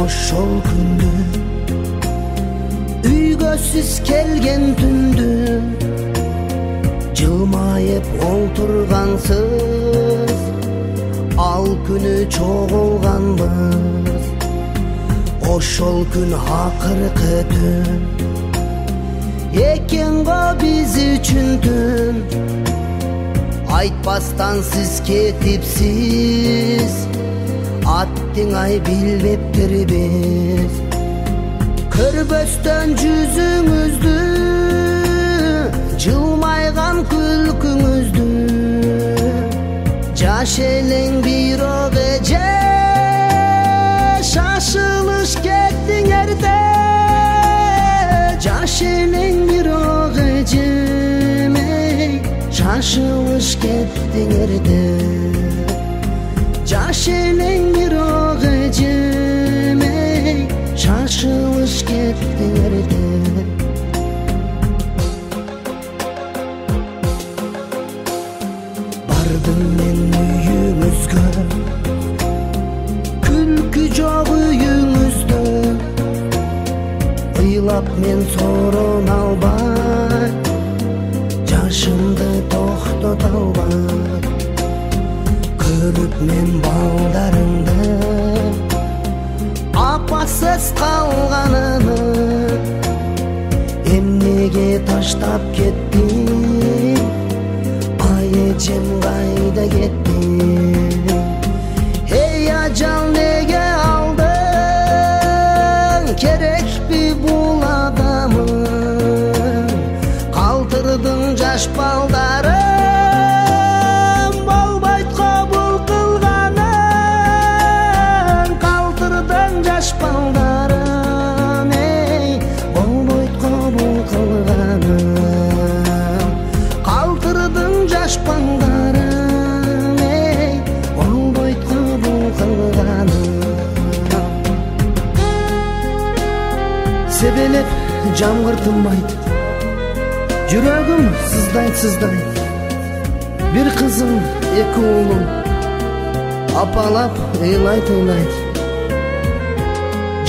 ошол күндү үйгө сиз келген түндү жылмайып олтургансыз ал күнү чогулганбыз ошол күн акыркы түн экен го биз үчүн түн айтпастан сиз кетипсиз аттың ай билбептербиз көрбөстөн жүзүңүздү жылмайган күлкүңүздү жаш элең бирок эже шашылыш кеттиңерде жаш элең бирок эжемей шашылыш кеттиңерде жаш элең бирок эжемей шашылыш кеттиңерде бардым мен үйүңүзгө күлкү жок үйүңүздө ыйлап мен сорон албай жашымды токтото албай көрүп мен балдарымды апасыз калганын эмнеге таштап кеттиң ай эжем кайда кеттиң эй ажал неге алдың керекпи бул адамым калтырдың жаш балдарым болбойт кабыл кылганын калтырдың жаш балдарым эй болбойт кабыл кылганын калтырдың жаш балдарым эй болбойт кабыл кылганын себелеп жамгыр тынбайт жүрөгүм сыздайт бир кызым эки уулум апалап ыйлайт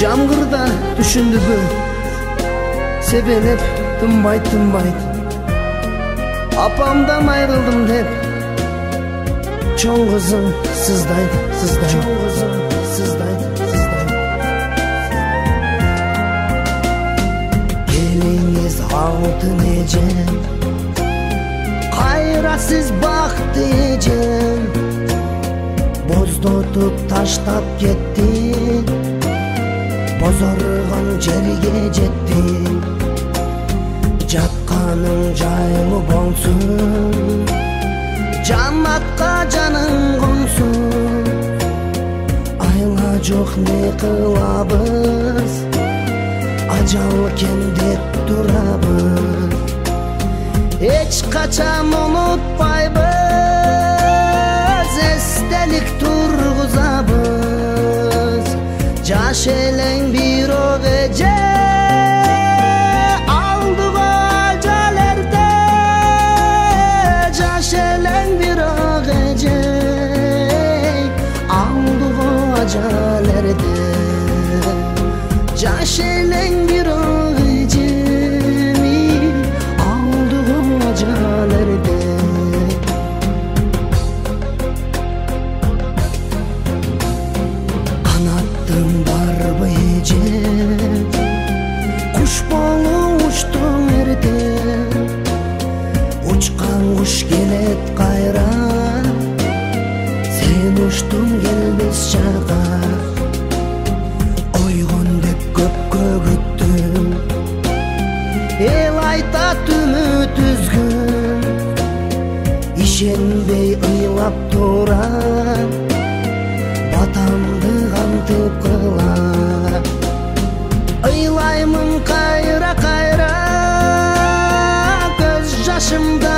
жамгырда түшүндүбү себелеп тынбайт апамдан айрылдым деп чоң кызым сыздайт келиңиз алтын эжем кайра сиз бакты эжем боздотуп таштап кетти бозоргон жерге жетти жатканың жайлуу болсун жаннатка жаның консун айла жок не кылабыз ажал экен деп турабыз эч качан унутпайбыз эстелик тургузабыз жаш элең бирок эже алдыга ажал эрте жаш элең бирок эже алдыга ажал эрте жаш элең бирок эжеми алдыга ажал эрте канаттың барбы эже куш болуп учтуң эрте учкан куш келет кайра сен учтуң келбес жакка көпкө күттүм эл айтат үмүт үзгүн ишенбей ыйлап турам батамды кантип кылам ыйлаймын кайра көз жашымда